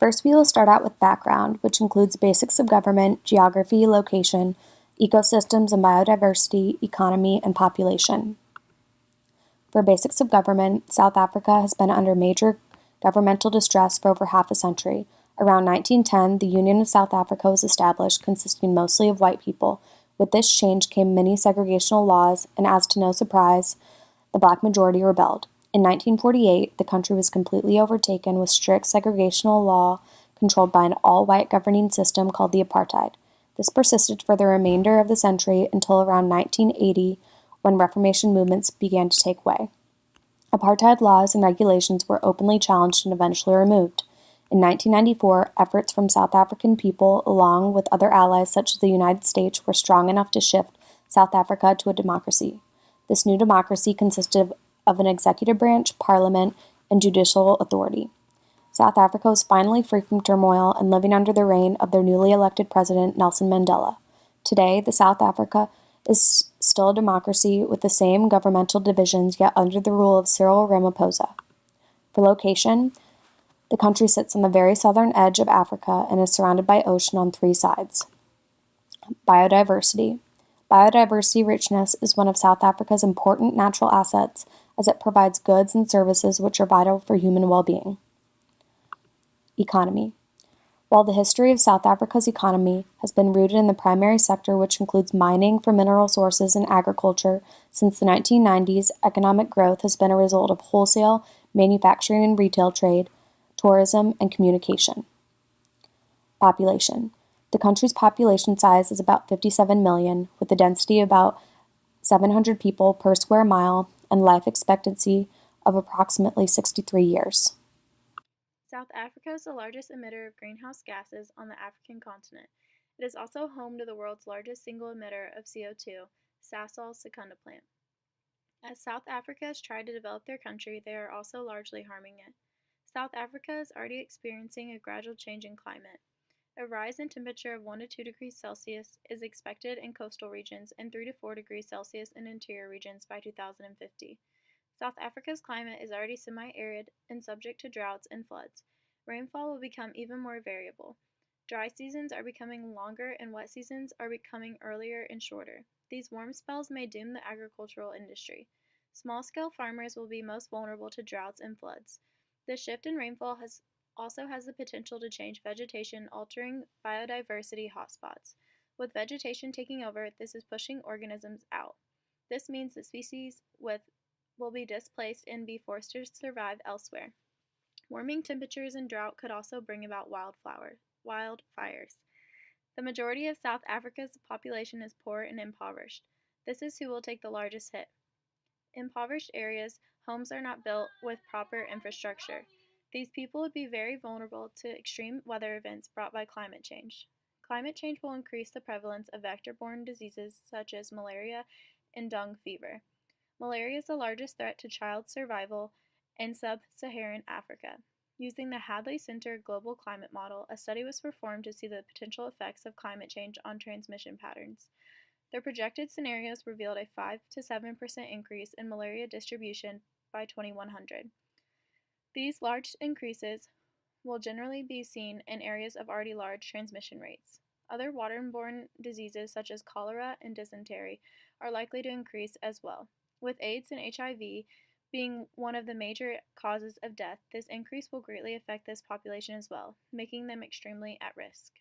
First, we will start out with background, which includes basics of government, geography, location, ecosystems and biodiversity, economy, and population. For basics of government, South Africa has been under major governmental distress for over half a century. Around 1910, the Union of South Africa was established, consisting mostly of white people. With this change came many segregational laws, and as to no surprise, the black majority rebelled. In 1948, the country was completely overtaken with strict segregational law controlled by an all-white governing system called the apartheid. This persisted for the remainder of the century until around 1980, when Reformation movements began to take way. Apartheid laws and regulations were openly challenged and eventually removed. In 1994, efforts from South African people, along with other allies such as the United States, were strong enough to shift South Africa to a democracy. This new democracy consisted of an executive branch, parliament, and judicial authority. South Africa was finally free from turmoil and living under the reign of their newly elected president, Nelson Mandela. Today, the South Africa is still a democracy with the same governmental divisions, yet under the rule of Cyril Ramaphosa. For location, the country sits on the very southern edge of Africa and is surrounded by ocean on three sides. Biodiversity. Biodiversity richness is one of South Africa's important natural assets, as it provides goods and services which are vital for human well-being. Economy. While the history of South Africa's economy has been rooted in the primary sector, which includes mining for mineral sources and agriculture, since the 1990s, economic growth has been a result of wholesale, manufacturing and retail trade, tourism, and communication. Population. The country's population size is about 57 million, with a density of about 700 people per square mile and life expectancy of approximately 63 years. South Africa is the largest emitter of greenhouse gases on the African continent. It is also home to the world's largest single emitter of CO2, Sasol Secunda plant. As South Africa has tried to develop their country, they are also largely harming it. South Africa is already experiencing a gradual change in climate. A rise in temperature of 1 to 2 degrees Celsius is expected in coastal regions and 3 to 4 degrees Celsius in interior regions by 2050. South Africa's climate is already semi-arid and subject to droughts and floods. Rainfall will become even more variable. Dry seasons are becoming longer and wet seasons are becoming earlier and shorter. These warm spells may doom the agricultural industry. Small-scale farmers will be most vulnerable to droughts and floods. The shift in rainfall also has the potential to change vegetation, altering biodiversity hotspots. With vegetation taking over, this is pushing organisms out. This means that species will be displaced and be forced to survive elsewhere. Warming temperatures and drought could also bring about wildfires. The majority of South Africa's population is poor and impoverished. This is who will take the largest hit. In impoverished areas, homes are not built with proper infrastructure. These people would be very vulnerable to extreme weather events brought by climate change. Climate change will increase the prevalence of vector-borne diseases such as malaria and dengue fever. Malaria is the largest threat to child survival in sub-Saharan Africa. Using the Hadley Center Global Climate Model, a study was performed to see the potential effects of climate change on transmission patterns. Their projected scenarios revealed a 5 to 7% increase in malaria distribution by 2100. These large increases will generally be seen in areas of already large transmission rates. Other waterborne diseases such as cholera and dysentery are likely to increase as well. With AIDS and HIV being one of the major causes of death, this increase will greatly affect this population as well, making them extremely at risk.